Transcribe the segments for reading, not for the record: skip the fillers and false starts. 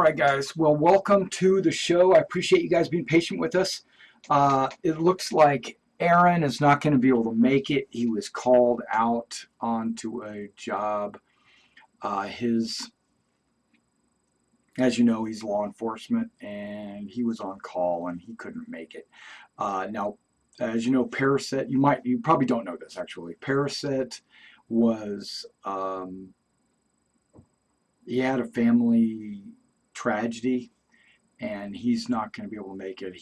right, guys. Well, welcome to the show. I appreciate you guys being patient with us. It looks like Aaron is not going to be able to make it. He was called out onto a job. As you know, he's law enforcement, and he was on call, and he couldn't make it. Now, as you know, Paraset, you probably don't know this actually. Paraset was, he had a family tragedy, and he's not going to be able to make it.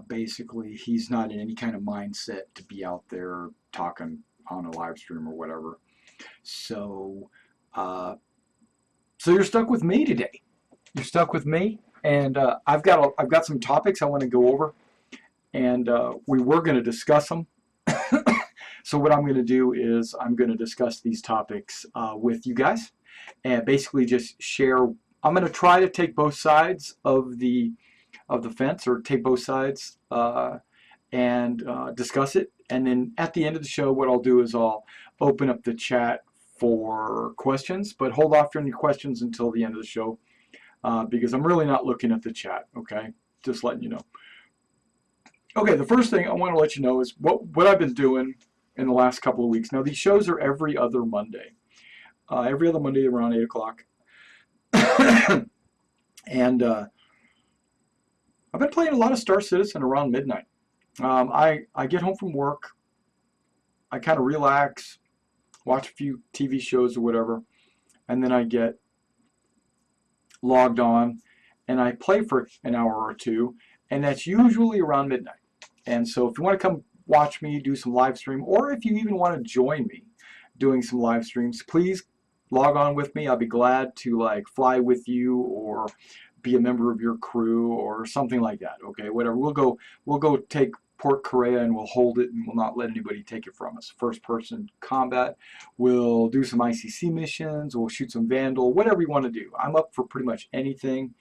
Basically, he's not in any kind of mindset to be out there talking on a live stream or whatever. So, so you're stuck with me today. You're stuck with me, and I've got some topics I want to go over, and we were going to discuss them. So what I'm going to do is I'm going to discuss these topics with you guys, and basically just share. I'm going to try to take both sides of the fence, or take both sides and discuss it. And then at the end of the show, what I'll do is I'll open up the chat for questions, but hold off on your questions until the end of the show because I'm really not looking at the chat. Okay, just letting you know. Okay, the first thing I want to let you know is what I've been doing in the last couple of weeks. Now, these shows are every other Monday around 8 o'clock. And I've been playing a lot of Star Citizen around midnight. I get home from work, I kind of relax, watch a few TV shows or whatever, and then I get logged on and I play for an hour or two, and that's usually around midnight. And so if you want to come watch me do some live stream, or if you even want to join me doing some live streams, please log on with me. I'll be glad to like fly with you or be a member of your crew or something like that. Okay, whatever. We'll go take Port Korea and we'll hold it, and we'll not let anybody take it from us. First person combat. We'll do some ICC missions. We'll shoot some Vandal. Whatever you want to do. I'm up for pretty much anything.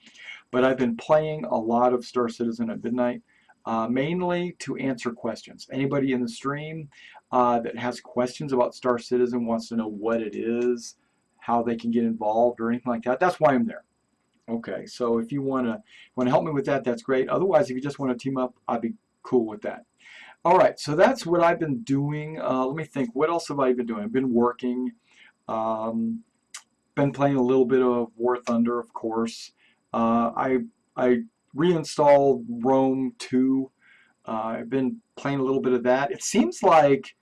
But I've been playing a lot of Star Citizen at midnight. Mainly to answer questions. Anybody in the stream that has questions about Star Citizen, wants to know what it is, how they can get involved or anything like that, that's why I'm there. Okay, so if you want to help me with that, that's great. Otherwise, if you just want to team up, I'd be cool with that. All right, so that's what I've been doing. Let me think. What else have I been doing? I've been working. Been playing a little bit of War Thunder, of course. I reinstalled Rome 2. I've been playing a little bit of that. It seems like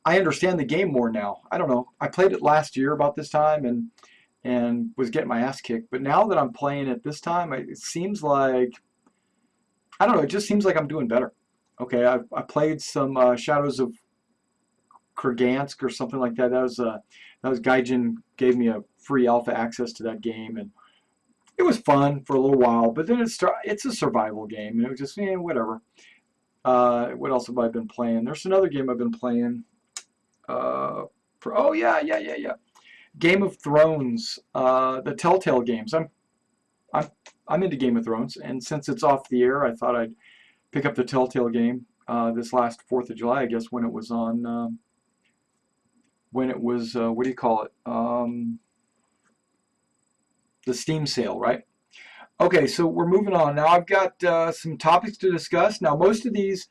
I understand the game more now. I don't know. I played it last year about this time and was getting my ass kicked. But now that I'm playing it this time, it seems like, I don't know, it just seems like I'm doing better. Okay, I played some Shadows of Kurgansk or something like that. That was Gaijin gave me a free alpha access to that game, and it was fun for a little while, but then it's a survival game, and it was just, whatever. What else have I been playing? There's another game I've been playing. Oh yeah. Game of Thrones, the Telltale games. I'm into Game of Thrones, and since it's off the air, I thought I'd pick up the Telltale game this last 4th of July, I guess, when it was on. When it was, what do you call it? The Steam sale, right? Okay, so we're moving on. Now I've got some topics to discuss. Now most of these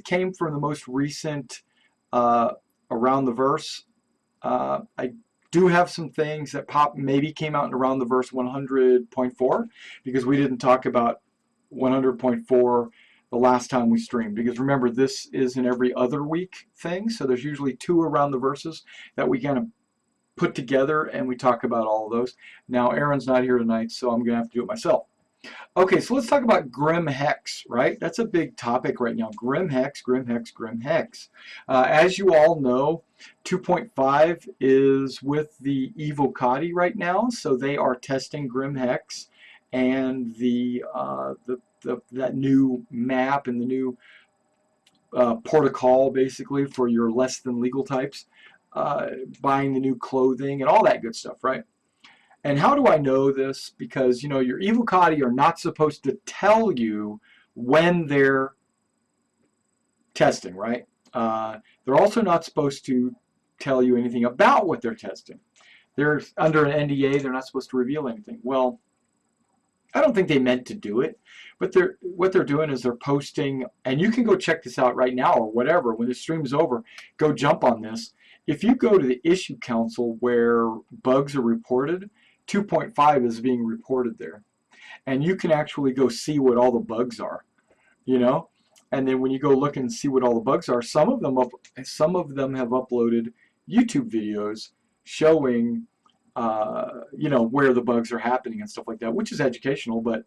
came from the most recent Around the Verse. I do have some things that maybe came out in Around the Verse 100.4, because we didn't talk about 100.4 the last time we streamed. Because remember, this is an every other week thing, so there's usually 2 Around the Verses that we kind of put together, and we talk about all of those. Now Aaron's not here tonight, so I'm gonna have to do it myself. Okay, so let's talk about Grim Hex, right? That's a big topic right now. Grim Hex. As you all know, 2.5 is with the Evocati right now, so they are testing Grim Hex and that new map and the new protocol, basically, for your less than legal types. Buying the new clothing and all that good stuff, right? And how do I know this? Because, your Evocati are not supposed to tell you when they're testing, right? They're also not supposed to tell you anything about what they're testing. they're under an NDA. They're not supposed to reveal anything. Well, I don't think they meant to do it, but what they're doing is they're posting, and you can go check this out right now or whatever. When the stream's over, go jump on this. If you go to the issue council where bugs are reported, 2.5 is being reported there. And you can actually go see what all the bugs are, you know? And then when you go look and see what all the bugs are, some of them have uploaded YouTube videos showing you know, where the bugs are happening and stuff like that, which is educational, but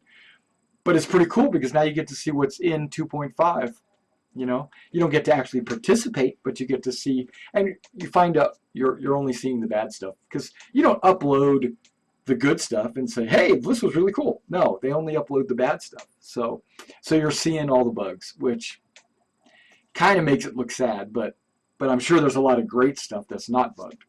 it's pretty cool because now you get to see what's in 2.5. You know, you don't get to actually participate, but you get to see, and you find out you're only seeing the bad stuff because you don't upload the good stuff and say, hey, this was really cool. No, they only upload the bad stuff. So you're seeing all the bugs, which kind of makes it look sad, but I'm sure there's a lot of great stuff that's not bugged.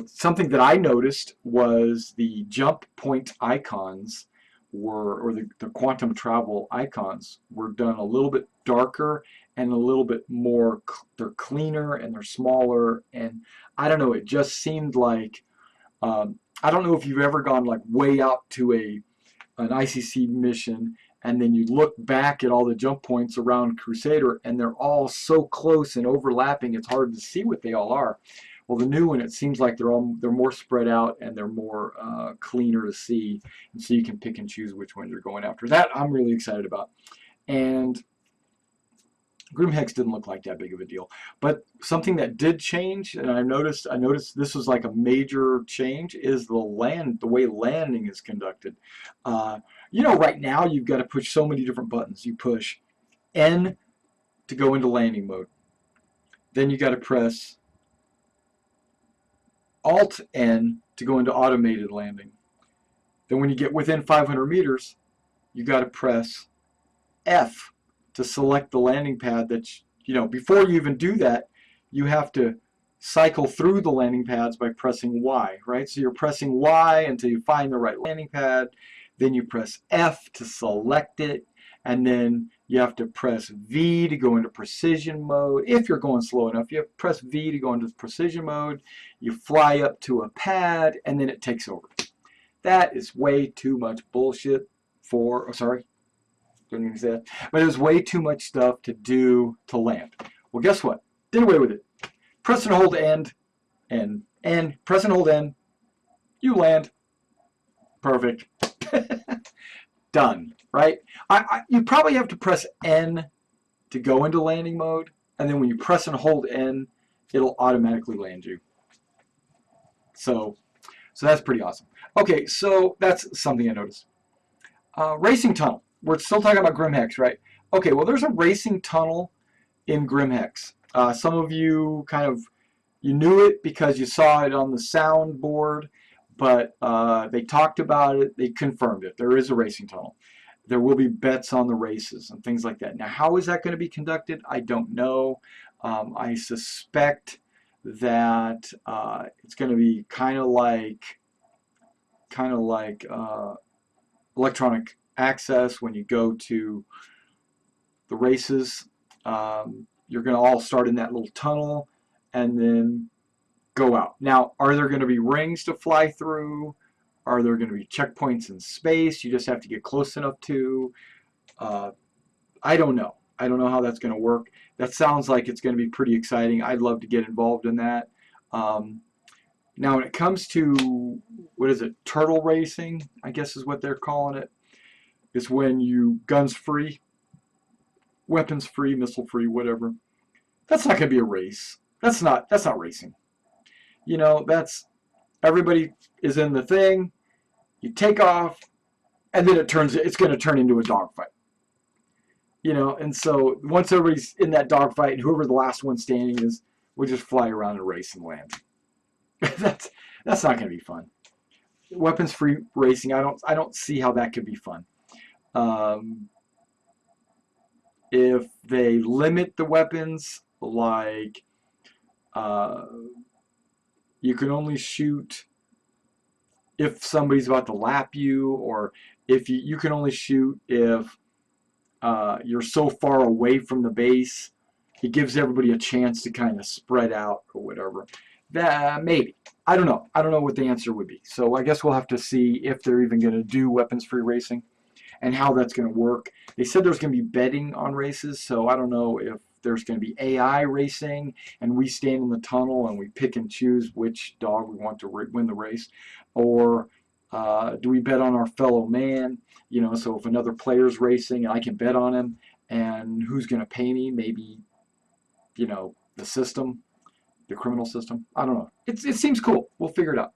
Something that I noticed was the jump point icons or the quantum travel icons were done a little bit darker and a little bit more, they're cleaner and they're smaller, and I don't know, it just seemed like, I don't know if you've ever gone like way out to an ICC mission and then you look back at all the jump points around Crusader and they're all so close and overlapping it's hard to see what they all are. Well, the new one, it seems like they're more spread out and they're more cleaner to see, and so you can pick and choose which ones you're going after. That I'm really excited about. And Grimhex didn't look like that big of a deal, but something that did change, and I noticed this was like a major change, is the way landing is conducted. You know, right now you've got to push so many different buttons. You push N to go into landing mode, then you got to press Alt-N to go into automated landing. Then when you get within 500 meters, you got to press F to select the landing pad that, you know, before you even do that, you have to cycle through the landing pads by pressing Y, right? So you're pressing Y until you find the right landing pad, then you press F to select it, and then you have to press V to go into precision mode. If you're going slow enough, you have to press V to go into precision mode. You fly up to a pad, and then it takes over. That is way too much bullshit for, oh, sorry, didn't mean to say that, but it was way too much stuff to do to land. Well, guess what? Did away with it. Press and hold N, press and hold N, you land. Perfect. Done, right? You probably have to press N to go into landing mode, and then when you press and hold N, it'll automatically land you. So that's pretty awesome. Okay, so that's something I noticed. Racing tunnel. We're still talking about Grimhex, right? Okay, well, there's a racing tunnel in Grimhex. Some of you you knew it because you saw it on the soundboard, but they talked about it, they confirmed it. There is a racing tunnel. There will be bets on the races and things like that. Now, how is that going to be conducted? I don't know. I suspect that it's going to be kind of like electronic access when you go to the races. You're going to all start in that little tunnel and then go out. Now, are there going to be rings to fly through? Are there going to be checkpoints in space you just have to get close enough to? I don't know. I don't know how that's going to work. That sounds like it's going to be pretty exciting. I'd love to get involved in that. Now, when it comes to, what is it, turtle racing, I guess is what they're calling it. It's when you, guns free, weapons free, missile free, whatever. That's not going to be a race. That's not racing. You know, that's, everybody is in the thing, you take off, and then it's going to turn into a dogfight. You know, and so once everybody's in that dogfight, and whoever the last one standing is, we'll just fly around and race and land. That's not going to be fun. Weapons-free racing, I don't see how that could be fun. If they limit the weapons, like you can only shoot if somebody's about to lap you, or if you can only shoot if you're so far away from the base, it gives everybody a chance to kind of spread out or whatever. That maybe. I don't know. I don't know what the answer would be. So I guess we'll have to see if they're even going to do weapons-free racing and how that's going to work. They said there's going to be betting on races, so I don't know if there's going to be AI racing and we stand in the tunnel and we pick and choose which dog we want to win the race, or do we bet on our fellow man? You know, so if another player's racing and I can bet on him, and who's going to pay me? Maybe, you know, the system, the criminal system. I don't know. It seems cool. We'll figure it out.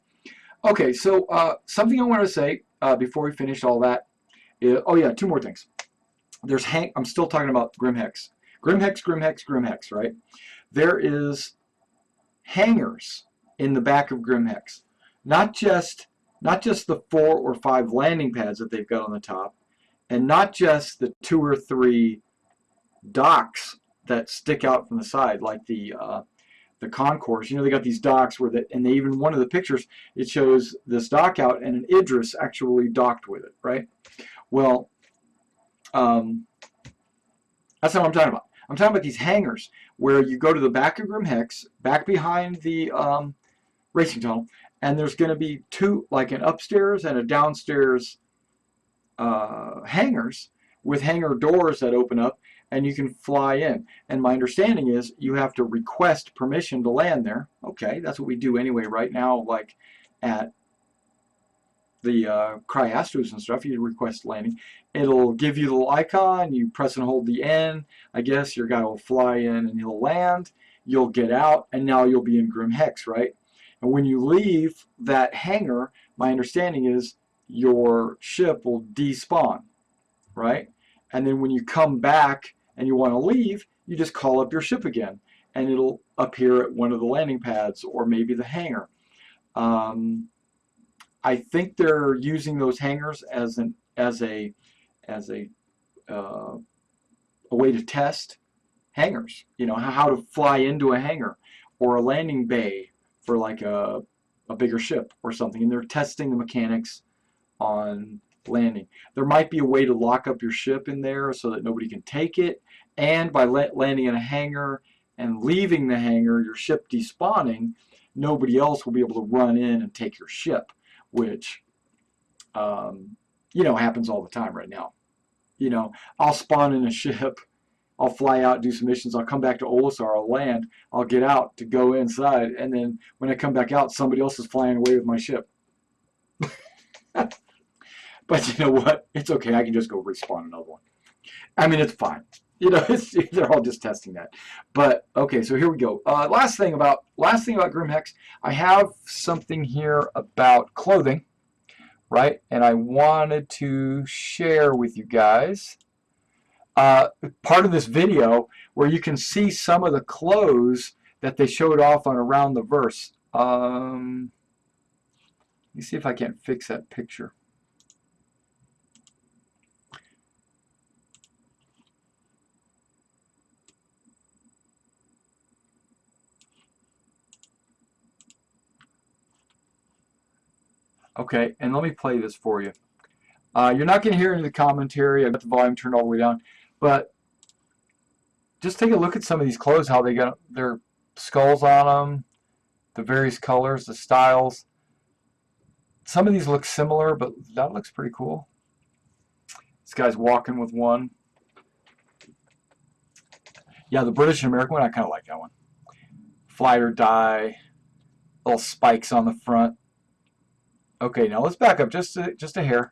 Okay, so something I want to say before we finish all that. Oh yeah, two more things. There's I'm still talking about Grimhex. Grimhex, right? There is hangars in the back of Grimhex. Not just the 4 or 5 landing pads that they've got on the top, and not just the 2 or 3 docks that stick out from the side, like the concourse. You know, they got these docks where and they even, one of the pictures, it shows this dock out and an Idris actually docked with it, right? Well, that's not what I'm talking about. I'm talking about these hangars where you go to the back of Grimhex, back behind the racing tunnel, and there's going to be 2, like an upstairs and a downstairs hangars with hangar doors that open up, and you can fly in. And my understanding is you have to request permission to land there. Okay, that's what we do anyway right now, like at the Cryastos and stuff. You request landing. It'll give you the little icon. You press and hold the N. I guess your guy will fly in and he'll land. You'll get out, and now you'll be in Grimhex, right? And when you leave that hangar, my understanding is your ship will despawn, right? And then when you come back and you want to leave, you just call up your ship again, and it'll appear at one of the landing pads or maybe the hangar. I think they're using those hangars as a way to test hangars. You know, how to fly into a hangar or a landing bay for like a bigger ship or something, and they're testing the mechanics on landing. There might be a way to lock up your ship in there so that nobody can take it, and by landing in a hangar and leaving the hangar, your ship despawning, nobody else will be able to run in and take your ship, which you know, happens all the time right now. You know, I'll spawn in a ship, I'll fly out, do some missions, I'll come back to Olisar, I'll land, I'll get out to go inside, and then when I come back out, somebody else is flying away with my ship. But you know what? It's okay. I can just go respawn another one. I mean, it's fine. You know, they're all just testing that. But okay, so here we go. Last thing about Grimhex, I have something here about clothing, right? And I wanted to share with you guys part of this video where you can see some of the clothes that they showed off on Around the Verse. Let me see if I can't fix that picture. Okay, and let me play this for you. You're not going to hear any of the commentary. I've got the volume turned all the way down. But just take a look at some of these clothes, how they got their skulls on them, the various colors, the styles. Some of these look similar, but that looks pretty cool. This guy's walking with one. Yeah, the British and American one, I kind of like that one. Fly or die, little spikes on the front. Okay, now let's back up just a hair,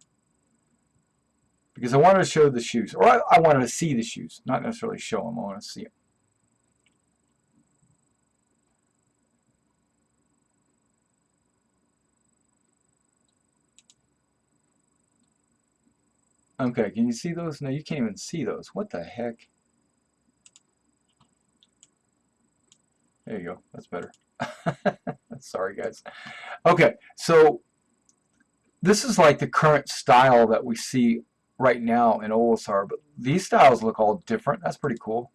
because I wanted to show the shoes, or I wanted to see the shoes, not necessarily show them. I want to see them. Okay, can you see those? No, you can't even see those. What the heck? There you go. That's better. Sorry, guys. Okay, so this is like the current style that we see right now in Olisar, but these styles look all different. That's pretty cool.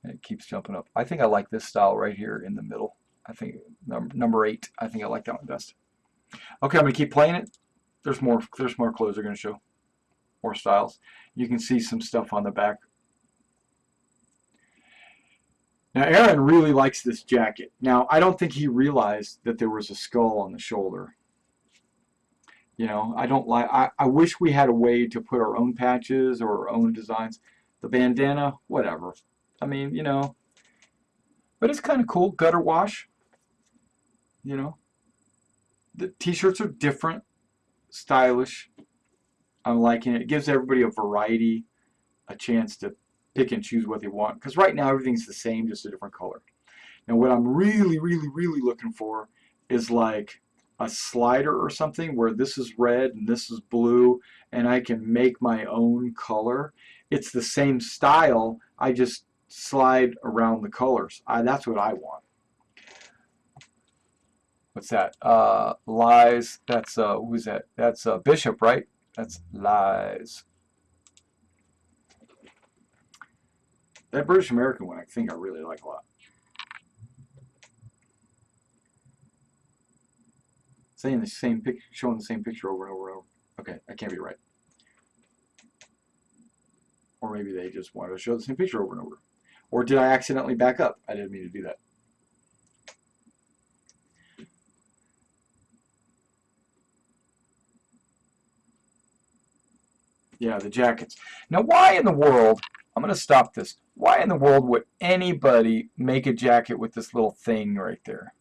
And it keeps jumping up. I think I like this style right here in the middle. I think number 8. I think I like that one best. Okay, I'm gonna keep playing it. There's more clothes they're gonna show. More styles. You can see some stuff on the back. Now, Aaron really likes this jacket. Now, I don't think he realized that there was a skull on the shoulder. You know, I don't like. I wish we had a way to put our own patches or our own designs. The bandana, whatever. I mean, you know, but it's kind of cool. Gutter wash. You know, the t-shirts are different, stylish. I'm liking it. It gives everybody a variety, a chance to pick and choose what they want. Because right now everything's the same, just a different color. Now, what I'm really, really, really looking for is like a slider or something where this is red and this is blue, and I can make my own color. It's the same style, I just slide around the colors. That's what I want. What's that? Lies. That's who's that? That's Bishop, right? That's Lies. That British American one, I think I really like a lot. Saying the same picture, showing the same picture over and over and over. Okay, that can't be right. Or maybe they just wanted to show the same picture over and over. Or did I accidentally back up? I didn't mean to do that. Yeah, the jackets. Now, why in the world, I'm going to stop this. Why in the world would anybody make a jacket with this little thing right there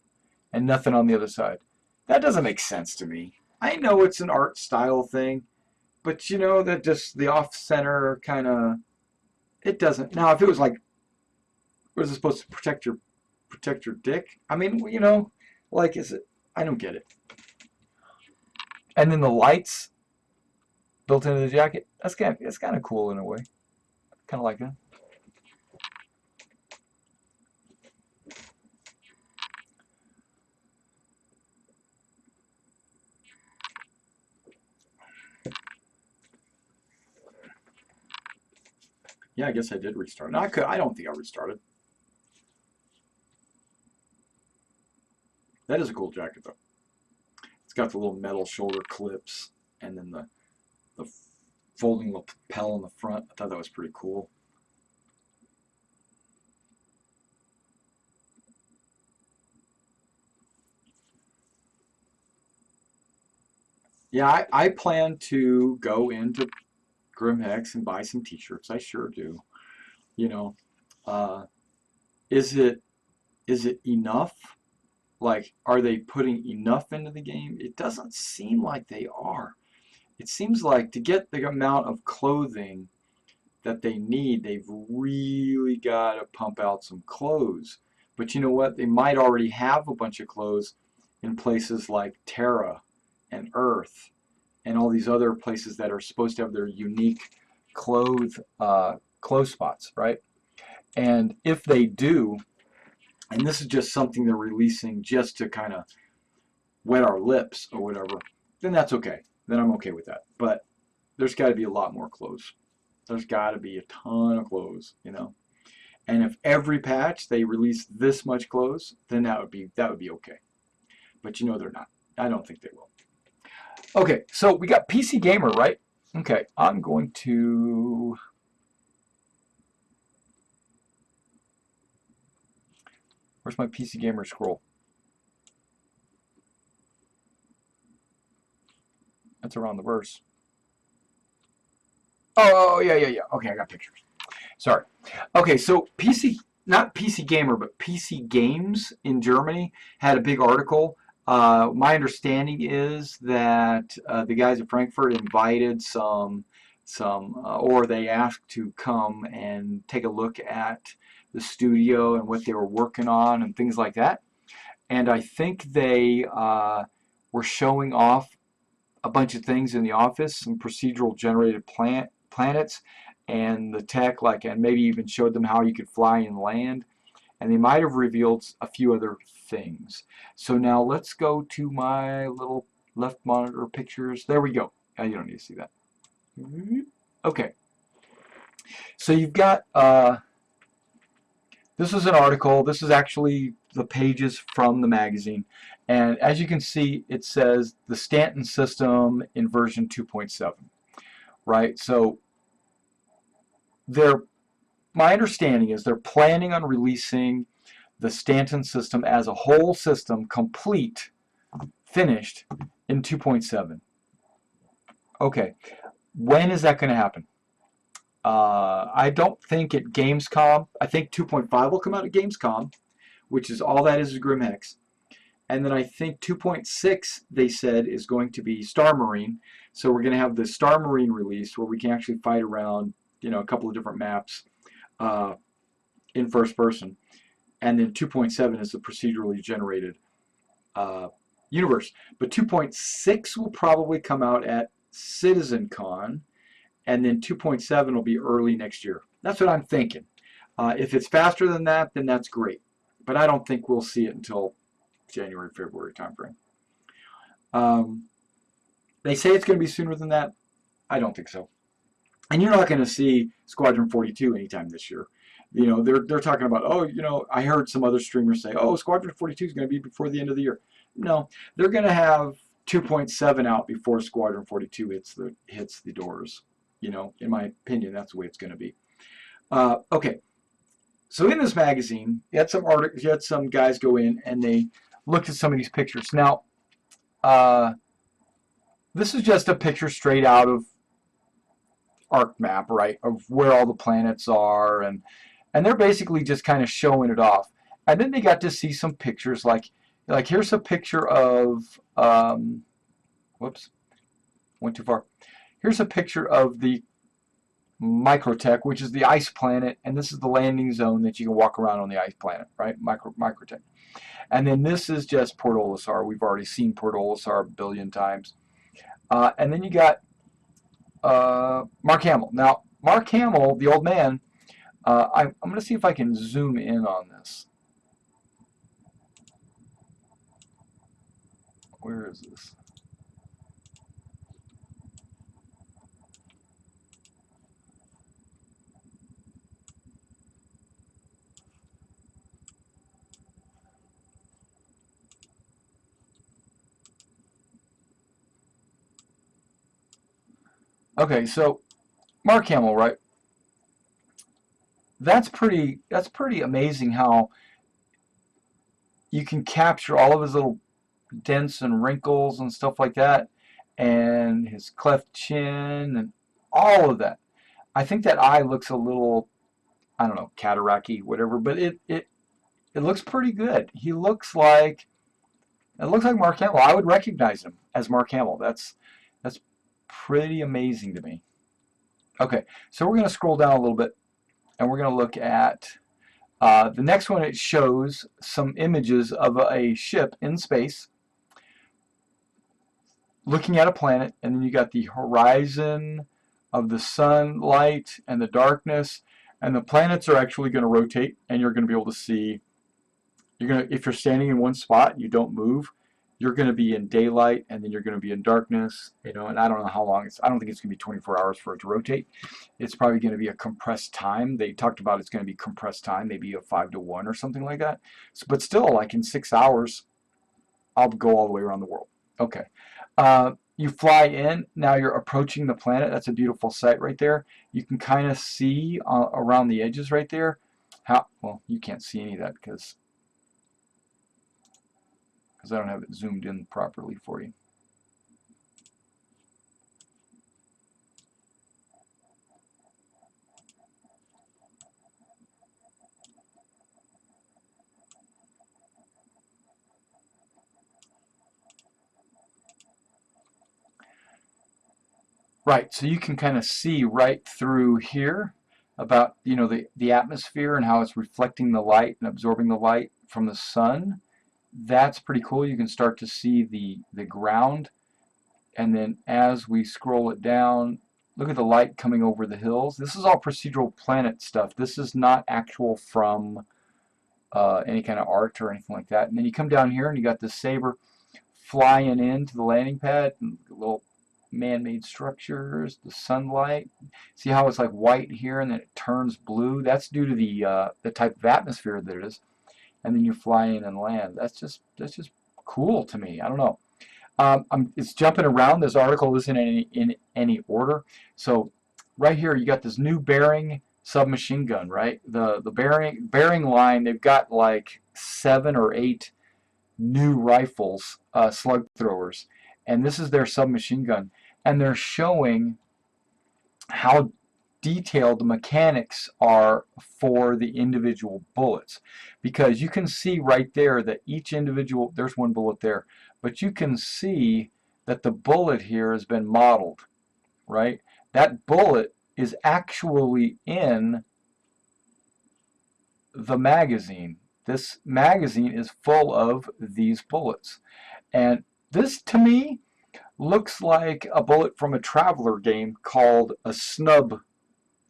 and nothing on the other side? That doesn't make sense to me. I know it's an art style thing, but you know that just the off-center kind of, it doesn't. Now, if it was like, was it supposed to protect your dick? I mean, you know, like, is it? I don't get it. And then the lights built into the jacket. That's kind of cool in a way. Kind of like that. Yeah, I guess I did restart. No, I don't think I restarted. That is a cool jacket though. It's got the little metal shoulder clips and then the folding lapel in the front. I thought that was pretty cool. Yeah, I plan to go into Grimhex and buy some t-shirts. I sure do. You know, uh, is it enough? Like, are they putting enough into the game? It doesn't seem like they are. It seems like to get the amount of clothing that they need, they've really got to pump out some clothes. But you know what? They might already have a bunch of clothes in places like Terra and Earth and all these other places that are supposed to have their unique clothes spots, right? And if they do, and this is just something they're releasing just to kind of wet our lips or whatever, then that's okay. Then I'm okay with that. But there's got to be a lot more clothes. There's got to be a ton of clothes, you know. And if every patch they release this much clothes, then that would be okay. But you know they're not. I don't think they will. Okay, so we got PC Gamer, right? Okay, I'm going to. Where's my PC Gamer scroll? That's around the verse. Oh, yeah. Okay, I got pictures. Sorry. Okay, so not PC Gamer, but PC Games in Germany had a big article. My understanding is that the guys at Frankfurt invited or they asked to come and take a look at the studio and what they were working on and things like that. And I think they were showing off a bunch of things in the office, some procedural generated planets, and the tech, and maybe even showed them how you could fly and land. And they might have revealed a few other things. So now let's go to my little left monitor pictures. There we go. You don't need to see that. Okay. So you've got, this is an article. This is actually the pages from the magazine. And as you can see, it says the Stanton system in version 2.7, right? So they're my understanding is they're planning on releasing the Stanton system as a whole system, complete, finished, in 2.7. Okay, when is that going to happen? I don't think at Gamescom. I think 2.5 will come out at Gamescom, which is all that is Grimhex. And then I think 2.6, they said, is going to be Star Marine. So we're going to have the Star Marine release where we can actually fight around, a couple of different maps in first person. And then 2.7 is the procedurally generated universe. But 2.6 will probably come out at CitizenCon, and then 2.7 will be early next year. That's what I'm thinking. If it's faster than that, then that's great. But I don't think we'll see it until January, February timeframe. They say it's going to be sooner than that. I don't think so. And you're not going to see Squadron 42 anytime this year. They're talking about, I heard some other streamers say, Squadron 42 is going to be before the end of the year. No, they're going to have 2.7 out before Squadron 42 hits the doors. In my opinion, that's the way it's going to be. Okay, so in this magazine, you had some guys go in and they looked at some of these pictures. Now, this is just a picture straight out of ArcMap, right, of where all the planets are, and they're basically just kind of showing it off. And then they got to see some pictures, like here's a picture of, whoops, went too far. Here's a picture of the Microtech, which is the ice planet, and this is the landing zone that you can walk around on the ice planet, right? Microtech. And then this is just Port Olisar. We've already seen Port Olisar a billion times. And then you got Mark Hamill. Now, Mark Hamill, the old man, I'm going to see if I can zoom in on this. Where is this? Okay, so Mark Hamill, right? That's pretty amazing how you can capture all of his little dents and wrinkles and stuff like that, and his cleft chin and all of that. I think that eye looks a little, I don't know, cataracty, whatever, but it looks pretty good. It looks like Mark Hamill. I would recognize him as Mark Hamill. That's pretty amazing to me. Okay, so we're going to scroll down a little bit, and we're going to look at the next one. It shows some images of a ship in space looking at a planet, and then you got the horizon of the sunlight and the darkness, and the planets are actually going to rotate, and you're going to be able to see. If you're standing in one spot, you don't move. You're going to be in daylight, and then you're going to be in darkness, and I don't know how long I don't think it's going to be 24 hours for it to rotate. It's probably going to be a compressed time. They talked about it's going to be compressed time, maybe a 5 to 1 or something like that. But still, like in 6 hours, I'll go all the way around the world. Okay. You fly in. Now you're approaching the planet. That's a beautiful sight right there. You can kind of see around the edges right there. Well, you can't see any of that because I don't have it zoomed in properly for you. Right, so you can kind of see right through here about the atmosphere and how it's reflecting the light and absorbing the light from the sun. That's pretty cool. You can start to see the ground, and then as we scroll it down, look at the light coming over the hills. This is all procedural planet stuff. This is not actual from any kind of art or anything like that. And then you come down here and you got the saber flying into the landing pad, and little man-made structures, the sunlight. See how it's like white here and then it turns blue? That's due to the type of atmosphere that it is. And then you fly in and land. That's just cool to me. I don't know. It's jumping around. This article isn't in any order. So right here you got this new bearing submachine gun, right? The bearing line, they've got like 7 or 8 new rifles, slug throwers, and this is their submachine gun, and they're showing how detailed the mechanics are for the individual bullets, because you can see right there that each individual, there's one bullet there, but you can see that the bullet here has been modeled, right? That bullet is actually in the magazine. This magazine is full of these bullets, and this to me looks like a bullet from a Traveler game called a snub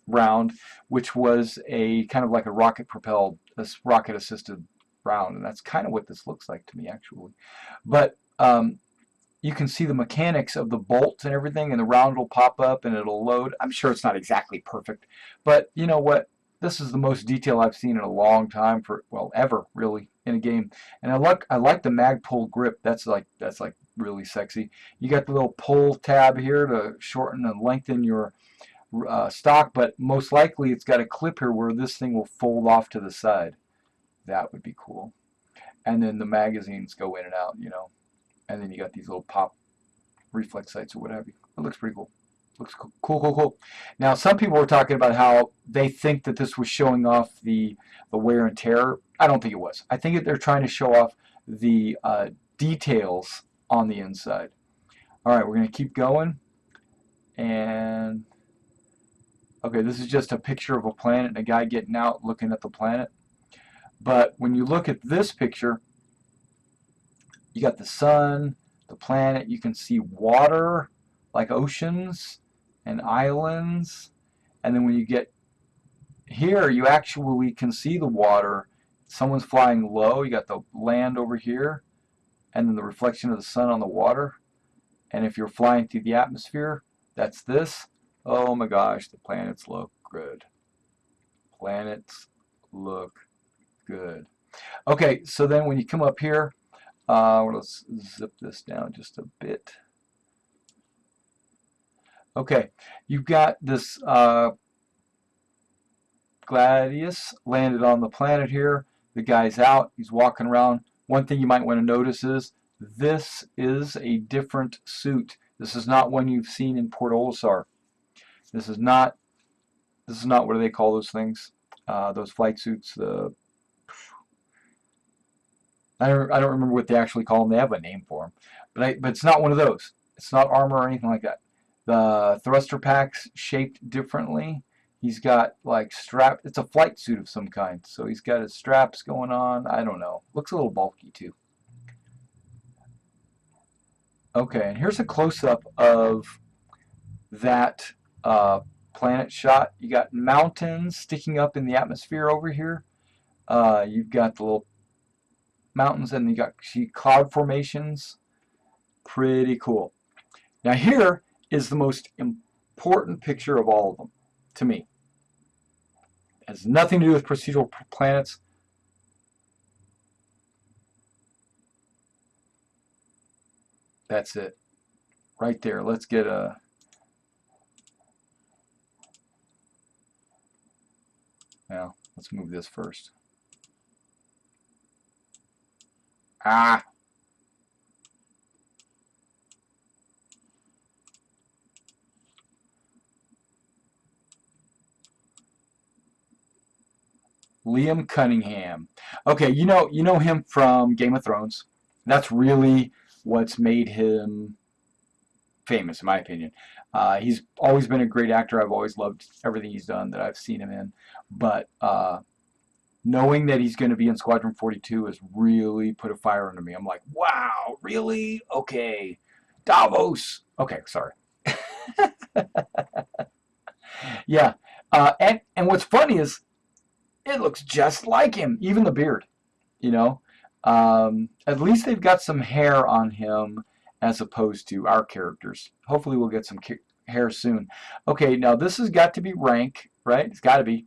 round, which was a kind of like a rocket propelled, this rocket assisted round, and that's kind of what this looks like to me actually. But you can see the mechanics of the bolts and everything, and the round will pop up and it'll load. I'm sure it's not exactly perfect, but you know what? This is the most detail I've seen in a long time, for, well, ever really, in a game. And I like the mag pull grip. That's like really sexy. You got the little pull tab here to shorten and lengthen your stock, but most likely it's got a clip here where this thing will fold off to the side. That would be cool. And then the magazines go in and out, you know. And then you got these little pop reflex sights or whatever. It looks pretty cool. Looks cool, cool, cool, cool. Now, some people were talking about how they think that this was showing off the wear and tear. I don't think it was. I think that they're trying to show off the details on the inside. All right, we're going to keep going. And, okay, this is just a picture of a planet and a guy getting out looking at the planet. But when you look at this picture, you got the sun, the planet, you can see water, like oceans and islands. And then when you get here, you actually can see the water. Someone's flying low, you got the land over here, and then the reflection of the sun on the water. And if you're flying through the atmosphere, that's this. Oh my gosh, the planets look good. Planets look good. Okay, so then when you come up here, let's zip this down just a bit. Okay, you've got this Gladius landed on the planet here. The guy's out. He's walking around. One thing you might want to notice is this is a different suit. This is not one you've seen in Port Olisar. This is not what do they call those things? Those flight suits. I don't remember what they actually call them. They have a name for them, but it's not one of those. It's not armor or anything like that. The thruster pack's shaped differently. He's got like strap. It's a flight suit of some kind. So he's got his straps going on. I don't know. Looks a little bulky too. Okay, and here's a close-up of that planet shot. You got mountains sticking up in the atmosphere over here. You've got the little mountains, and you got cloud formations. Pretty cool. Now here is the most important picture of all of them to me. It has nothing to do with procedural planets. That's it right there. Let's get a now let's move this first. Ah, Liam Cunningham. Okay, you know him from Game of Thrones. That's really what's made him famous, in my opinion. He's always been a great actor. I've always loved everything he's done that I've seen him in. But knowing that he's going to be in Squadron 42 has really put a fire under me. I'm like, wow, really? Okay. Davos. Okay, sorry. Yeah. And what's funny is it looks just like him, even the beard, you know. At least they've got some hair on him as opposed to our characters. Hopefully we'll get some hair soon. Okay, now this has got to be rank, right? It's got to be.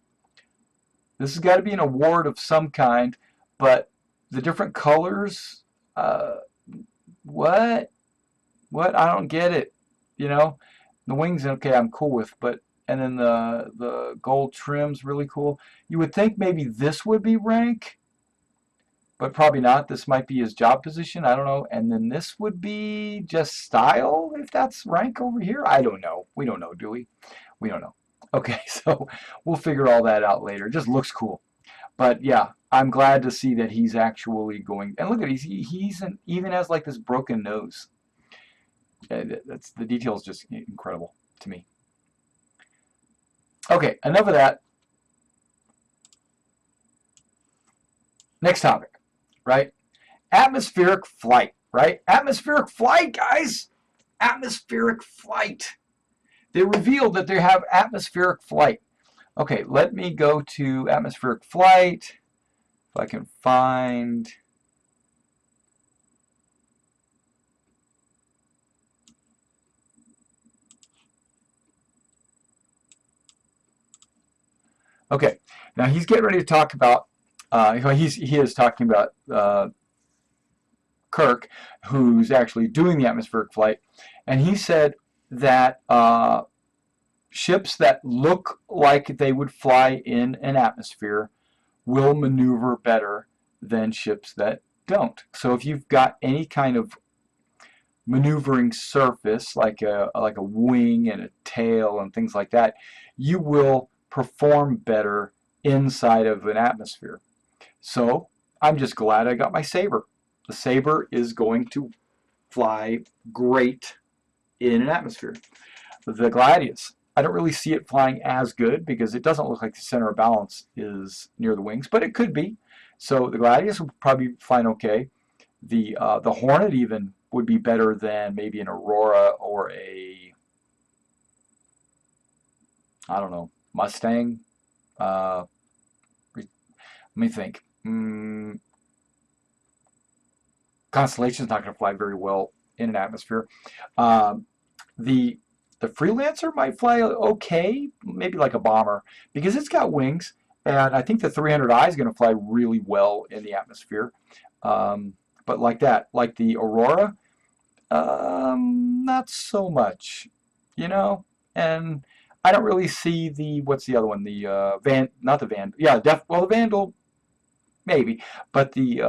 This has got to be an award of some kind, but the different colors, what? I don't get it, you know? The wings, okay, I'm cool with, but and then the gold trim's really cool. You would think maybe this would be rank, but probably not. This might be his job position. I don't know. And then this would be just style, if that's rank over here. I don't know. We don't know, do we? We don't know. Okay, so we'll figure all that out later. It just looks cool. But yeah, I'm glad to see that he's actually going. And look at even has like this broken nose. That's the details just incredible to me. Okay, enough of that. Next topic, right? Atmospheric flight, right? Atmospheric flight, guys. Atmospheric flight. They revealed that they have atmospheric flight. Okay, let me go to atmospheric flight. If I can find. Okay, now he's getting ready to talk about. He is talking about Kirk, who's actually doing the atmospheric flight, and he said that ships that look like they would fly in an atmosphere will maneuver better than ships that don't. So if you've got any kind of maneuvering surface like a wing and a tail and things like that, you will perform better inside of an atmosphere. So I'm just glad I got my Saber. The Saber is going to fly great in an atmosphere. The Gladius, I don't really see it flying as good because it doesn't look like the center of balance is near the wings, but it could be. So the Gladius would probably be fine okay. The Hornet even would be better than maybe an Aurora or a, I don't know, Mustang. Let me think. Constellation's not going to fly very well in an atmosphere. The Freelancer might fly okay, maybe like a bomber, because it's got wings, and I think the 300i is going to fly really well in the atmosphere. But like that, like the Aurora, not so much, you know. And I don't really see the, what's the other one? The not the Vandal. Yeah, well, the Vandal, maybe, but the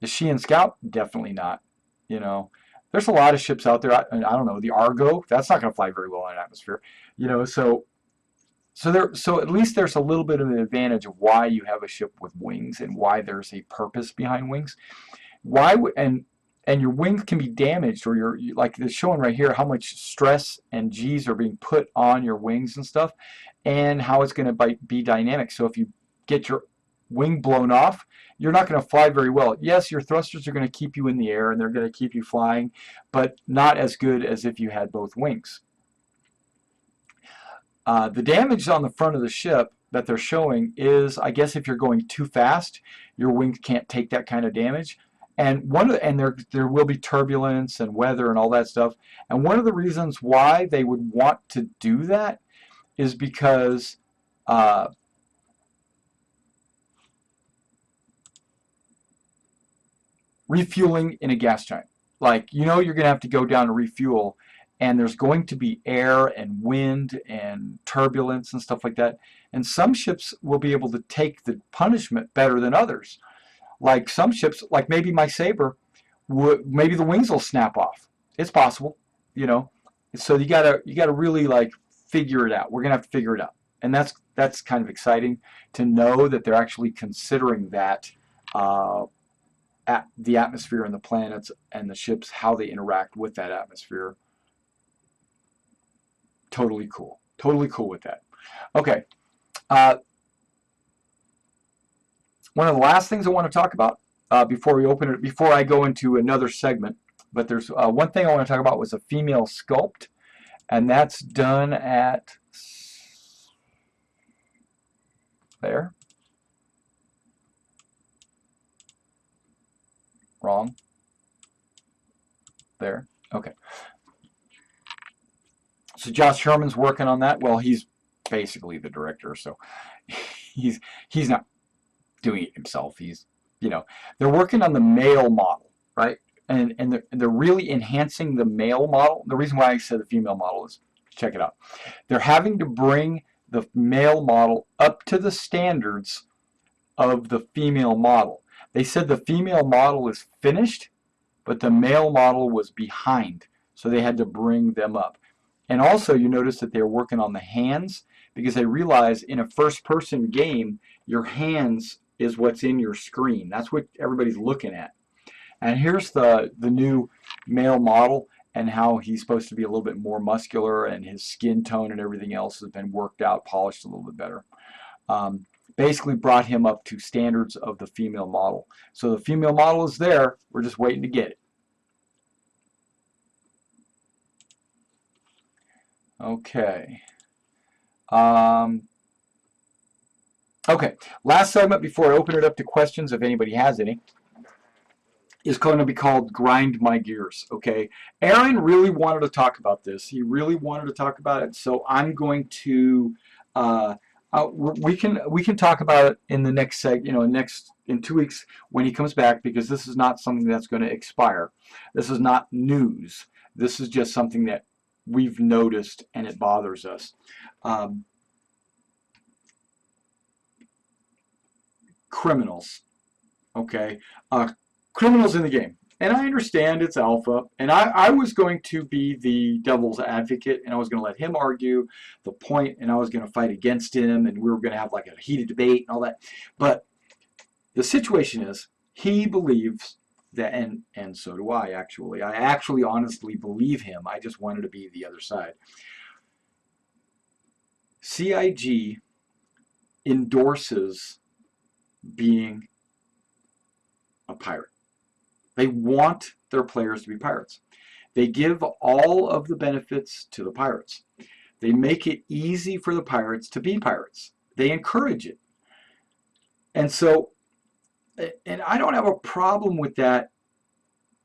Sheehan Scout, definitely not. You know, there's a lot of ships out there. I don't know, the Argo, that's not going to fly very well in an atmosphere. You know, so at least there's a little bit of an advantage of why you have a ship with wings and why there's a purpose behind wings. Why and your wings can be damaged, or like it's showing right here how much stress and G's are being put on your wings and stuff, and how it's going to be dynamic. So if you get your wing blown off, you're not going to fly very well. Yes, your thrusters are going to keep you in the air and they're going to keep you flying, but not as good as if you had both wings. The damage on the front of the ship that they're showing is, I guess, if you're going too fast, your wings can't take that kind of damage. And there will be turbulence and weather and all that stuff. And one of the reasons why they would want to do that is because refueling in a gas giant. Like, you know, you're going to have to go down and refuel, and there's going to be air and wind and turbulence and stuff like that. And some ships will be able to take the punishment better than others. Like some ships, like maybe my Saber, maybe the wings will snap off. It's possible, you know. So you gotta really like figure it out. We're gonna have to figure it out, and that's kind of exciting to know that they're actually considering that at the atmosphere and the planets and the ships, how they interact with that atmosphere. Totally cool. Totally cool with that. Okay. One of the last things I want to talk about before we open it, before I go into another segment, but there's one thing I want to talk about was a female sculpt, and that's done at there. Wrong. There. Okay. So Josh Sherman's working on that. Well, he's basically the director, so he's not doing it himself. He's, you know, they're working on the male model, right? And they're really enhancing the male model. The reason why I said the female model is check it out. They're having to bring the male model up to the standards of the female model. They said the female model is finished, but the male model was behind, so they had to bring them up. And also, you notice that they're working on the hands, because they realize in a first-person game, your hands is what's in your screen. That's what everybody's looking at. And here's the new male model, and how he's supposed to be a little bit more muscular, and his skin tone and everything else has been worked out, polished a little bit better. Basically brought him up to standards of the female model. So the female model is there. We're just waiting to get it. Okay. Okay. Last segment before I open it up to questions, if anybody has any, is going to be called Grind My Gears. Okay. Aaron really wanted to talk about this. He really wanted to talk about it. So I'm going to we can talk about it in the next in 2 weeks when he comes back, because this is not something that's going to expire. This is not news. This is just something that we've noticed and it bothers us. Criminals, okay, criminals in the game. And I understand it's alpha, and I was going to be the devil's advocate, and I was going to let him argue the point, and I was going to fight against him, and we were going to have like a heated debate and all that. But the situation is, he believes that, and so do I actually. I actually honestly believe him. I just wanted to be the other side. CIG endorses being a pirate. They want their players to be pirates. They give all of the benefits to the pirates. They make it easy for the pirates to be pirates. They encourage it. And so, and I don't have a problem with that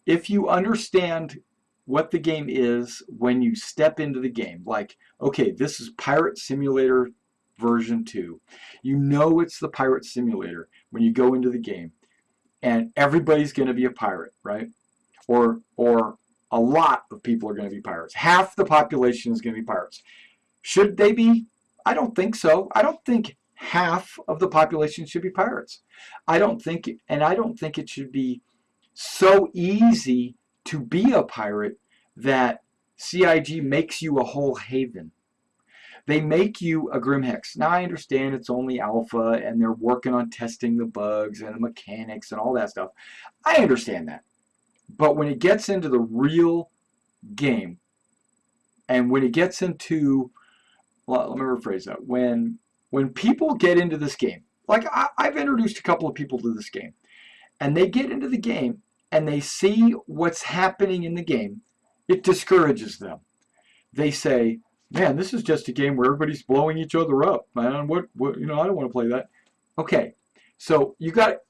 if you understand what the game is when you step into the game. Like, okay, this is Pirate Simulator version 2. You know it's the Pirate Simulator when you go into the game. And everybody's going to be a pirate, right? Or a lot of people are going to be pirates. Half the population is going to be pirates. Should they be? I don't think so. I don't think half of the population should be pirates. I don't think it should be so easy to be a pirate that CIG makes you a whole haven. They make you a Grimhex. Now, I understand it's only alpha, and they're working on testing the bugs and the mechanics and all that stuff. I understand that. But when it gets into the real game, and when it gets into, well, let me rephrase that. When people get into this game, like I've introduced a couple of people to this game, and they get into the game, and they see what's happening in the game, it discourages them. They say, man, this is just a game where everybody's blowing each other up, man. What I don't want to play that. Okay, so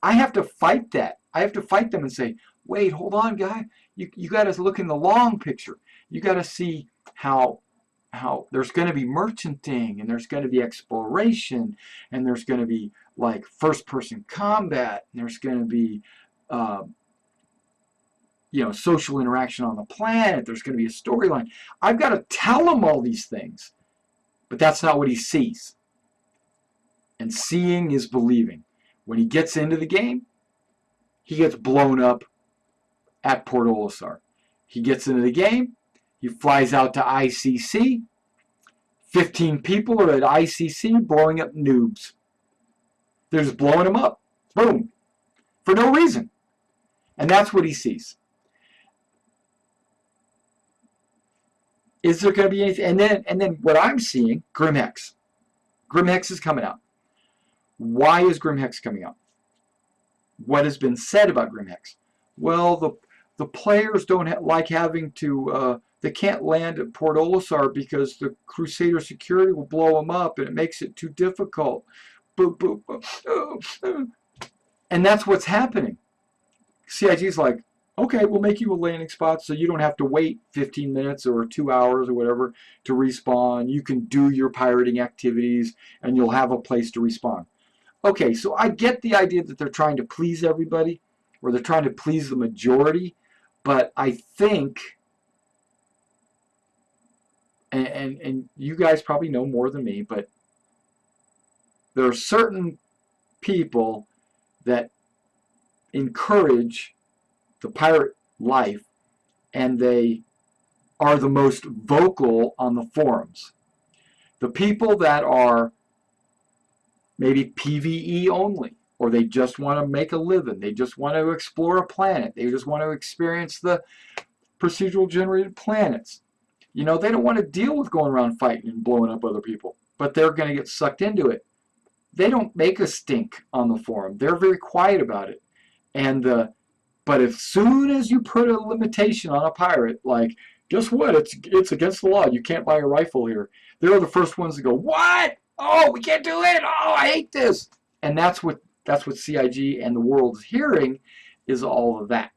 I have to fight that. I have to fight them and say, wait, hold on, guy. You got to look in the long picture. You got to see how there's going to be merchanting, and there's going to be exploration, and there's going to be like first-person combat, and there's going to be social interaction on the planet. There's going to be a storyline. I've got to tell him all these things, but that's not what he sees. And seeing is believing. When he gets into the game, he gets blown up at Port Olisar. He gets into the game, he flies out to ICC. 15 people are at ICC blowing up noobs. They're just blowing him up. Boom. For no reason. And that's what he sees. Is there going to be anything? And then what I'm seeing, Grimhex. Grimhex is coming out. Why is Grimhex coming out? What has been said about Grimhex? Well, the players don't like having to, they can't land at Port Olisar because the Crusader security will blow them up, and it makes it too difficult. And that's what's happening. CIG's like, okay, we'll make you a landing spot so you don't have to wait 15 minutes or 2 hours or whatever to respawn. You can do your pirating activities, and you'll have a place to respawn. Okay, so I get the idea that they're trying to please everybody, or they're trying to please the majority, but I think, and you guys probably know more than me, but there are certain people that encourage the pirate life, and they are the most vocal on the forums. The people that are maybe PvE only, or they just want to make a living, they just want to explore a planet, they just want to experience the procedural generated planets. You know, they don't want to deal with going around fighting and blowing up other people, but they're going to get sucked into it. They don't make a stink on the forum. They're very quiet about it. And but as soon as you put a limitation on a pirate, like, guess what? It's against the law. You can't buy a rifle here. They're the first ones to go, what? Oh, we can't do it. Oh, I hate this. And that's what CIG and the world is hearing, is all of that.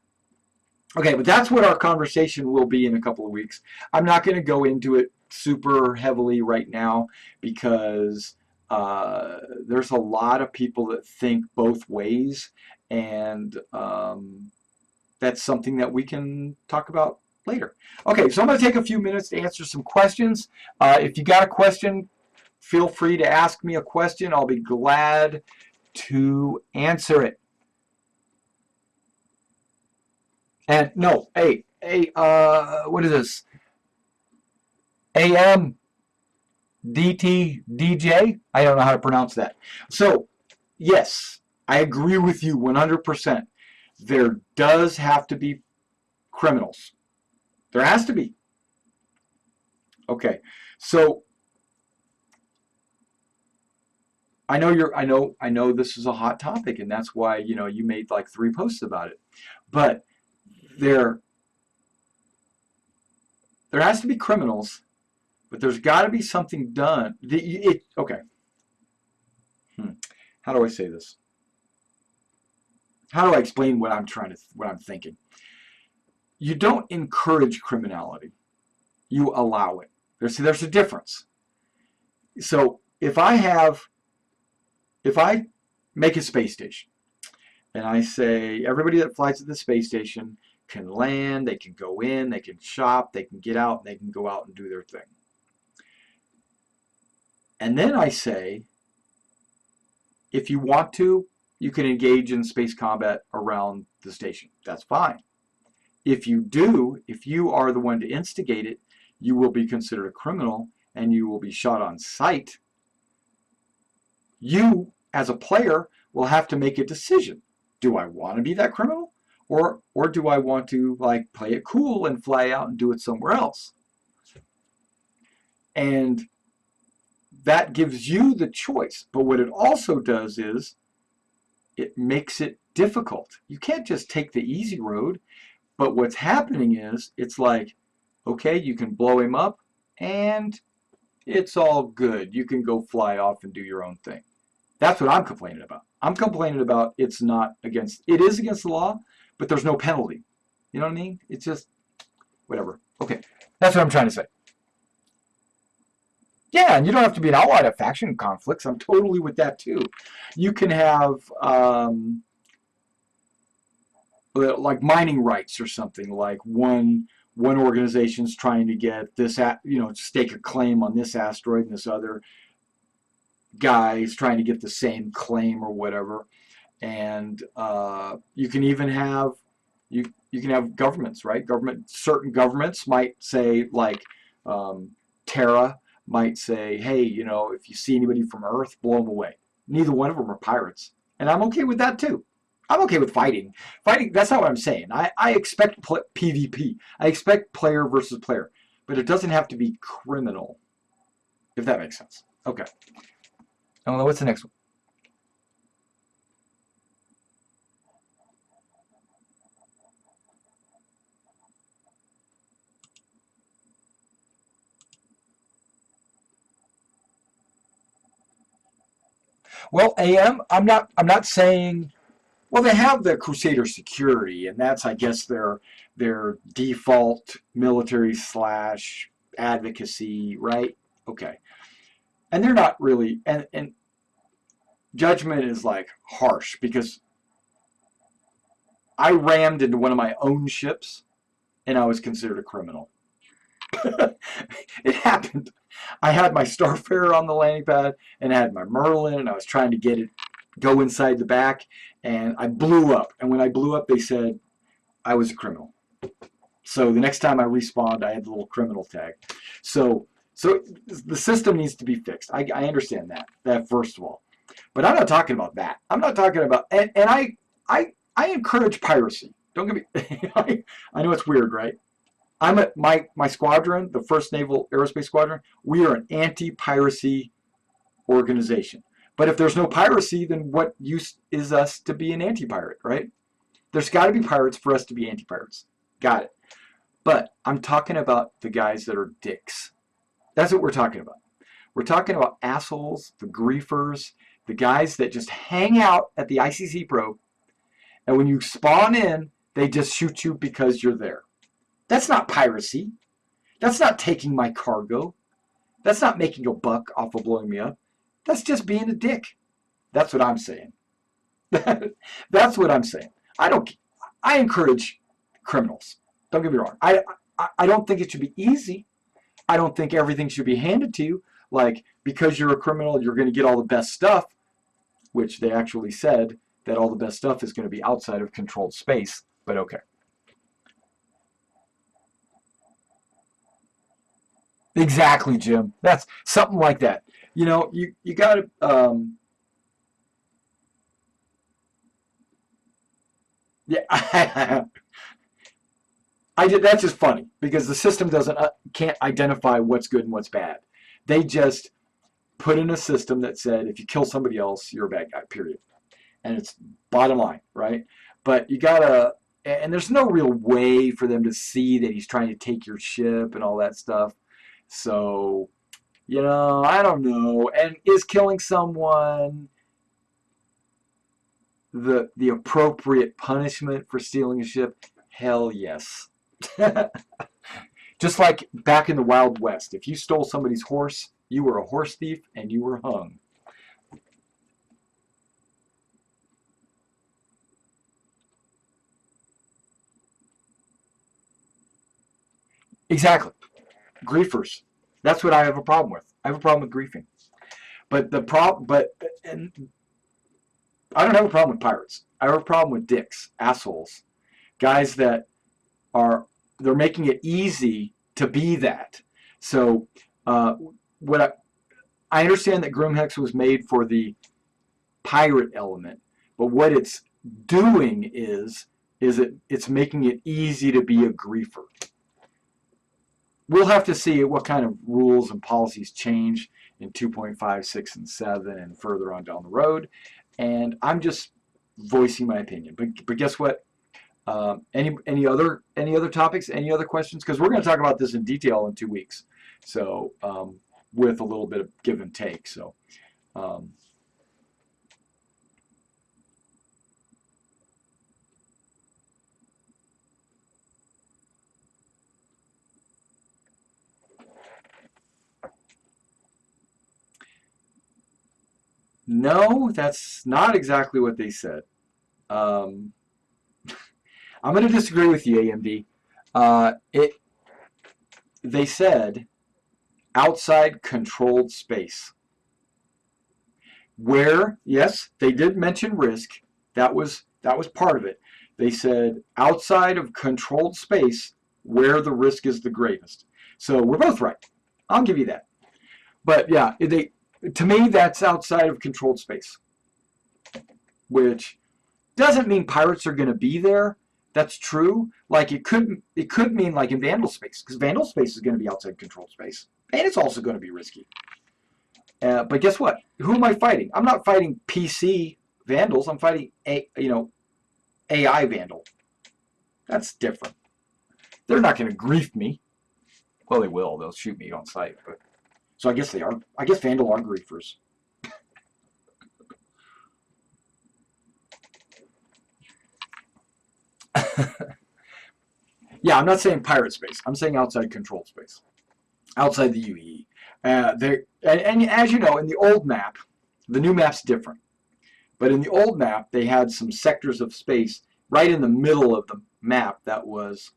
Okay, but that's what our conversation will be in a couple of weeks. I'm not going to go into it super heavily right now because there's a lot of people that think both ways, and that's something that we can talk about later. Okay, so I'm going to take a few minutes to answer some questions. If you got a question, feel free to ask me a question. I'll be glad to answer it. And no, hey, what is this? AM DT DJ? I don't know how to pronounce that. So, yes, I agree with you 100%. There does have to be criminals. There has to be. Okay, so I know this is a hot topic, and that's why you made like 3 posts about it. But there has to be criminals, but there's got to be something done. Okay. How do I say this? How do I explain what I'm thinking? You don't encourage criminality. You allow it. There's a difference. So if I make a space station and I say everybody that flies to the space station can land, they can go in, they can shop, they can get out, and they can go out and do their thing. And then I say, if you want to, you can engage in space combat around the station. That's fine. If you are the one to instigate it, you will be considered a criminal and you will be shot on sight. You, as a player, will have to make a decision. Do I want to be that criminal? Or do I want to like play it cool and fly out and do it somewhere else? And that gives you the choice. But what it also does is it makes it difficult. You can't just take the easy road. But what's happening is it's like, okay, you can blow him up and it's all good. You can go fly off and do your own thing. That's what I'm complaining about. I'm complaining about it is against the law, but there's no penalty. You know what I mean? It's just whatever. Okay, that's what I'm trying to say. Yeah, and you don't have to be an ally to faction conflicts. I'm totally with that too. You can have like mining rights or something. Like one organization's trying to get this, stake a claim on this asteroid, and this other guy is trying to get the same claim or whatever. And you can even have you can have governments, right? Certain governments might say, like Terra might say, hey, if you see anybody from Earth, blow them away. Neither one of them are pirates, and I'm okay with that too. I'm okay with fighting. That's not what I'm saying. I expect PvP. I expect player versus player, but it doesn't have to be criminal, if that makes sense. Okay. What's the next one? Well, AM, I'm not saying. Well, they have the Crusader security, and that's, I guess, their default military / advocacy, right? Okay, and they're not really, and judgment is like harsh because I rammed into one of my own ships, and I was considered a criminal. It happened. I had my Starfarer on the landing pad, and I had my Merlin, and I was trying to get it go inside the back, and I blew up. And when I blew up, they said I was a criminal. So the next time I respawned, I had the little criminal tag. So the system needs to be fixed. I understand that first of all. But I'm not talking about that. I'm not talking about, and I encourage piracy. Don't get me, I know it's weird, right? I'm at my squadron, the 1st Naval Aerospace Squadron, we are an anti-piracy organization. But if there's no piracy, then what use is us to be an anti-pirate, right? There's got to be pirates for us to be anti-pirates. Got it. But I'm talking about the guys that are dicks. That's what we're talking about. We're talking about assholes, the griefers, the guys that just hang out at the ICC probe, and when you spawn in, they just shoot you because you're there. That's not piracy. That's not taking my cargo. That's not making a buck off of blowing me up. That's just being a dick. That's what I'm saying. That's what I'm saying. I encourage criminals. Don't get me wrong. I don't think it should be easy. I don't think everything should be handed to you. Like, because you're a criminal, you're going to get all the best stuff, which they actually said that all the best stuff is going to be outside of controlled space. But okay. Exactly, Jim. That's something like that. You know, you got to. Yeah, I did. That's just funny because the system doesn't can't identify what's good and what's bad. They just put in a system that said if you kill somebody else, you're a bad guy. Period. And it's bottom line, right? But you gotta. And there's no real way for them to see that he's trying to take your ship and all that stuff. So, I don't know. And is killing someone the appropriate punishment for stealing a ship? Hell yes. Just like back in the Wild West, if you stole somebody's horse, you were a horse thief and you were hung. Exactly. Griefers. That's what I have a problem with. I have a problem with griefing. But and I don't have a problem with pirates. I have a problem with dicks, assholes, guys that they're making it easy to be that. So what I understand that Grimhex was made for the pirate element, but what it's doing is it's making it easy to be a griefer. We'll have to see what kind of rules and policies change in 2.5, 6, and 7 and further on down the road. And I'm just voicing my opinion. But guess what? Any other topics? Any other questions? Because we're going to talk about this in detail in 2 weeks. So with a little bit of give and take. So no, that's not exactly what they said. Um, I'm going to disagree with you, AMD. They said outside controlled space. Where, yes, they did mention risk. That was part of it. They said outside of controlled space where the risk is the greatest. So we're both right. I'll give you that. But yeah, to me that's outside of controlled space, which doesn't mean pirates are going to be there. That's true. Like it could mean like in Vandal space, because Vandal space is going to be outside controlled space, and it's also going to be risky. But guess what? Who am I fighting? I'm not fighting PC Vandals. I'm fighting AI Vandal. That's different. They're not going to grief me. Well, they will. They'll shoot me on sight. But so I guess they are. I guess Vandal are griefers. Yeah, I'm not saying pirate space. I'm saying outside controlled space, outside the UE. And as you know, in the old map, the new map's different. But in the old map, they had some sectors of space right in the middle of the map that was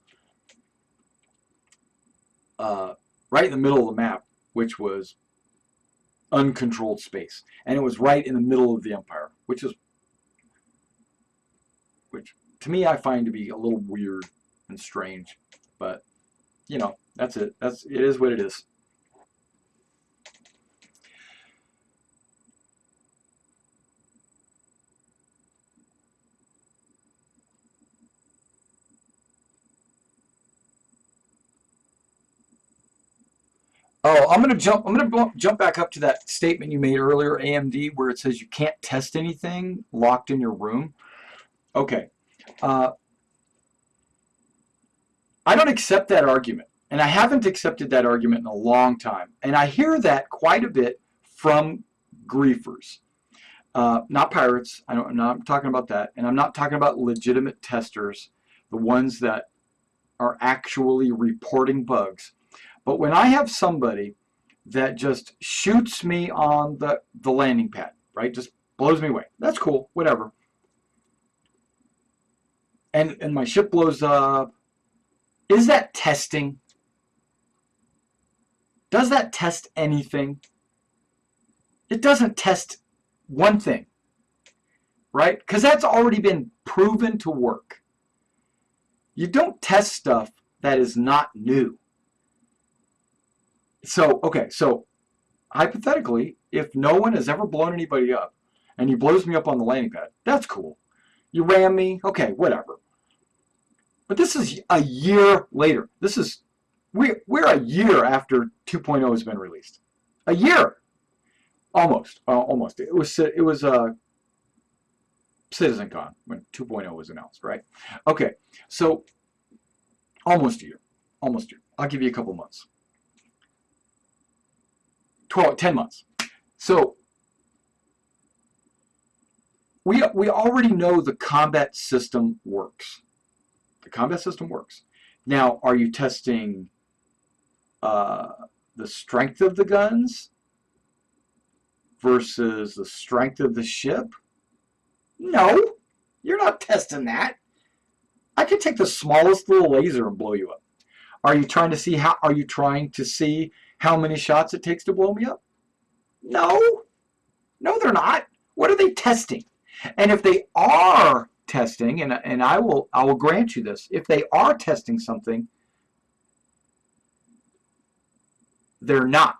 right in the middle of the map, which was uncontrolled space, and it was right in the middle of the Empire, which to me I find to be a little weird and strange, but you know, that's it. It is what it is. Oh, I'm gonna jump back up to that statement you made earlier, AMD, where it says you can't test anything locked in your room. Okay, uh, I don't accept that argument, and I haven't accepted that argument in a long time. And I hear that quite a bit from griefers, not pirates. I'm not talking about that, and I'm not talking about legitimate testers, the ones that are actually reporting bugs. But when I have somebody that just shoots me on the landing pad, right, just blows me away, that's cool, whatever. And my ship blows up. Is that testing? Does that test anything? It doesn't test one thing, right? Because that's already been proven to work. You don't test stuff that is not new. So, okay, so hypothetically, if no one has ever blown anybody up and he blows me up on the landing pad, that's cool. You ram me, okay, whatever. But this is a year later. We're a year after 2.0 has been released. A year, almost. It was CitizenCon when 2.0 was announced, right? Okay, so almost a year, almost a year. I'll give you a couple months. 10 months. So we already know the combat system works. The combat system works. Now, are you testing the strength of the guns versus the strength of the ship? No, you're not testing that. I could take the smallest little laser and blow you up. Are you trying to see how many shots it takes to blow me up? No. No, they're not. What are they testing? And if they are testing, and I will grant you this, if they are testing something, they're not.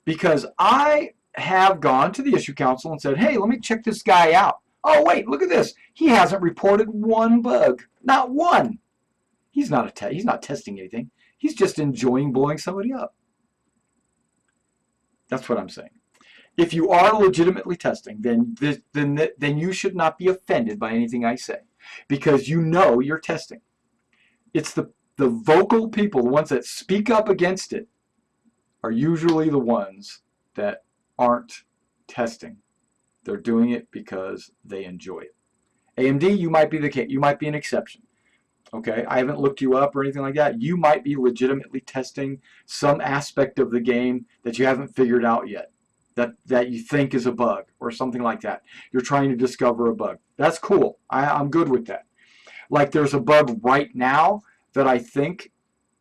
Because I have gone to the issue council and said, hey, let me check this guy out. Oh, wait, look at this. He hasn't reported one bug. Not one. He's not testing anything. He's just enjoying blowing somebody up. That's what I'm saying. If you are legitimately testing, then you should not be offended by anything I say, because you know you're testing. It's the vocal people, the ones that speak up against it, are usually the ones that aren't testing. They're doing it because they enjoy it. AMD, you might be the case. You might be an exception. Okay, I haven't looked you up or anything like that. You might be legitimately testing some aspect of the game that you haven't figured out yet, that you think is a bug or something like that. You're trying to discover a bug. That's cool. I'm good with that. Like there's a bug right now that I think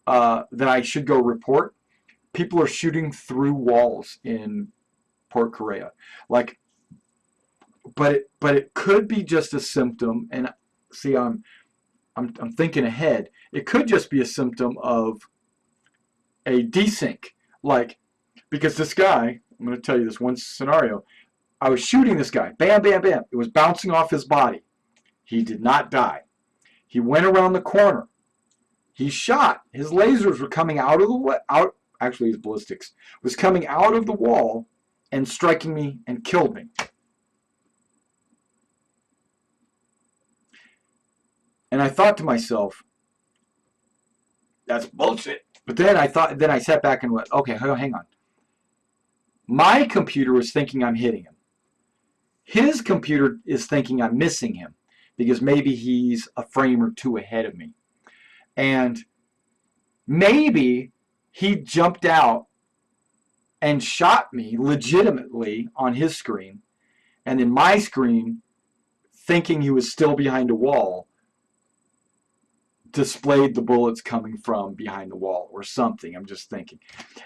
that I should go report. People are shooting through walls in Port Korea. Like, but it could be just a symptom. And see, I'm thinking ahead. It could just be a symptom of a desync. Like, because this guy, I'm going to tell you this one scenario. I was shooting this guy. Bam, bam, bam. It was bouncing off his body. He did not die. He went around the corner. He shot. His lasers were coming out of the actually his ballistics was coming out of the wall and striking me and killed me. And I thought to myself, that's bullshit. But then I sat back and went, okay, hang on. My computer is thinking I'm hitting him. His computer is thinking I'm missing him because maybe he's a frame or two ahead of me. And maybe he jumped out and shot me legitimately on his screen, and in my screen, thinking he was still behind a wall, displayed the bullets coming from behind the wall or something. I'm just thinking.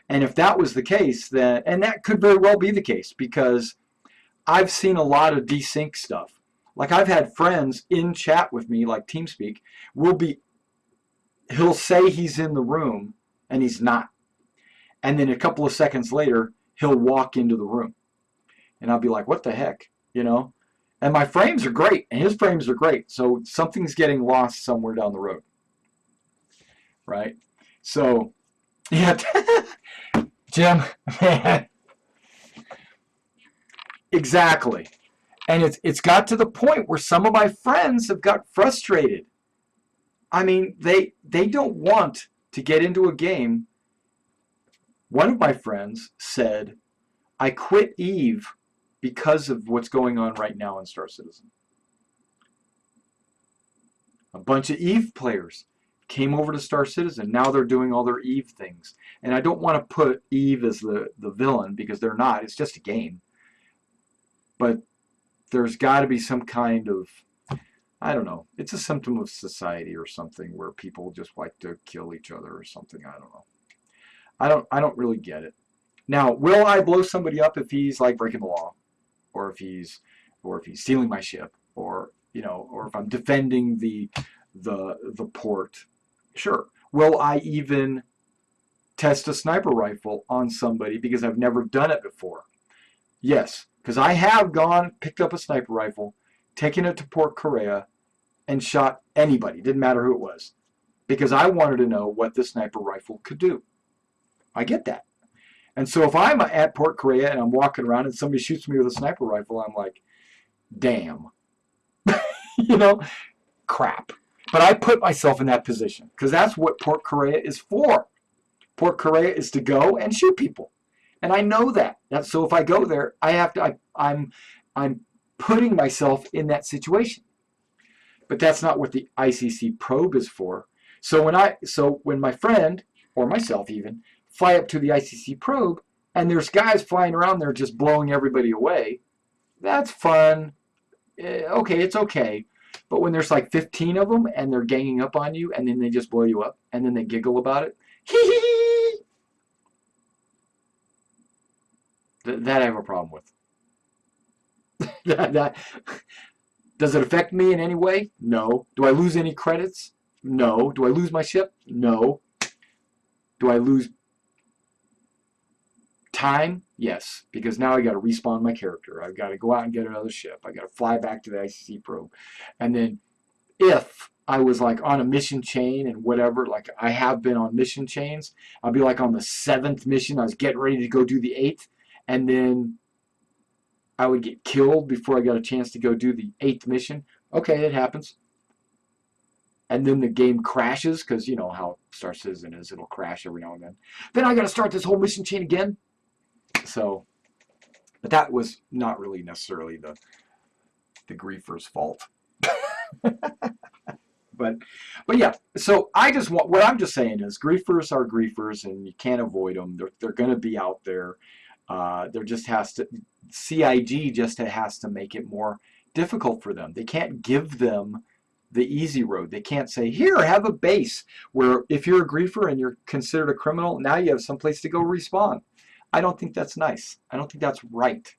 And if that was the case, then, and that could very well be the case, because I've seen a lot of desync stuff. Like, I've had friends in chat with me, like TeamSpeak, he'll say he's in the room and he's not. And then a couple of seconds later, he'll walk into the room. And I'll be like, what the heck? You know? And my frames are great, and his frames are great. So something's getting lost somewhere down the road. Right? So, yeah. Jim, man. Exactly. And it's got to the point where some of my friends have got frustrated. I mean, they don't want to get into a game. One of my friends said, I quit EVE because of what's going on right now in Star Citizen. A bunch of EVE players came over to Star Citizen. Now they're doing all their EVE things. And I don't want to put EVE as the villain, because they're not. It's just a game. But there's got to be some kind of, I don't know, it's a symptom of society or something, where people just like to kill each other or something. I don't know. I don't really get it. Now, will I blow somebody up if he's like breaking the law, or if he's stealing my ship, or or if I'm defending the port? Sure. Will I even test a sniper rifle on somebody because I've never done it before? Yes, because I have picked up a sniper rifle, taken it to Port Korea, and shot anybody. Didn't matter who it was, because I wanted to know what the sniper rifle could do. I get that. And so if I'm at Port Korea and I'm walking around and somebody shoots me with a sniper rifle, I'm like, damn. Crap. But I put myself in that position, because that's what Port Korea is for. Port Korea is to go and shoot people. And I know that. So if I go there, I'm putting myself in that situation. But that's not what the ICC probe is for. So when my friend, or myself even, fly up to the ICC probe, and there's guys flying around there just blowing everybody away, that's fun. Okay, it's okay. But when there's like 15 of them and they're ganging up on you, and then they just blow you up, and then they giggle about it, that I have a problem with. Does it affect me in any way? No. Do I lose any credits? No. Do I lose my ship? No. Do I lose time? Yes. Because now I got to respawn my character. I've got to go out and get another ship. I got to fly back to the ICC probe. And then if I was like on a mission chain and whatever, like I have been on mission chains, I'll be like on the 7th mission. I was getting ready to go do the 8th. And then I would get killed before I got a chance to go do the 8th mission. Okay, it happens. And then the game crashes, because you know how Star Citizen is. It'll crash every now and then. Then I got to start this whole mission chain again. So, but that was not really necessarily the griefer's fault. But yeah. So what I'm just saying is, griefers are griefers, and you can't avoid them. They're going to be out there. There just has to, CIG just has to make it more difficult for them. They can't give them the easy road. They can't say, here, have a base where if you're a griefer and you're considered a criminal, now you have someplace to go respawn. I don't think that's nice. I don't think that's right.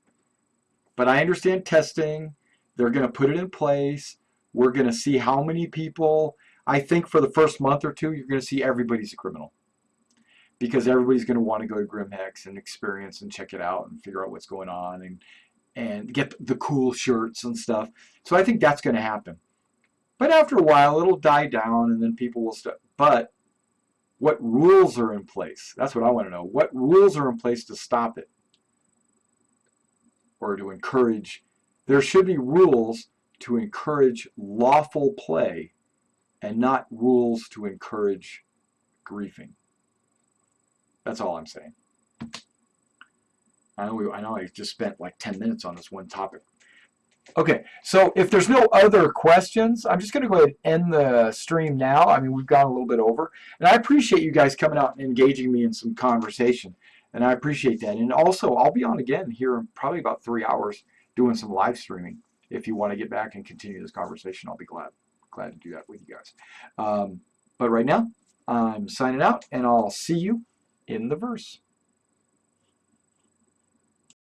But I understand testing. They're going to put it in place. We're going to see how many people. I think for the first month or two, you're going to see everybody's a criminal, because everybody's going to want to go to Grimhex and experience and check it out and figure out what's going on and get the cool shirts and stuff. So I think that's going to happen. But after a while, it'll die down, and then people will start. But what rules are in place? That's what I want to know. What rules are in place to stop it, or to encourage? There should be rules to encourage lawful play, and not rules to encourage griefing. That's all I'm saying. I know I just spent like 10 minutes on this one topic. Okay, so if there's no other questions, I'm just going to go ahead and end the stream now. I mean, we've gone a little bit over. And I appreciate you guys coming out and engaging me in some conversation. And I appreciate that. And also, I'll be on again here in probably about 3 hours doing some live streaming. If you want to get back and continue this conversation, I'll be glad to do that with you guys. But right now, I'm signing out, and I'll see you in the verse.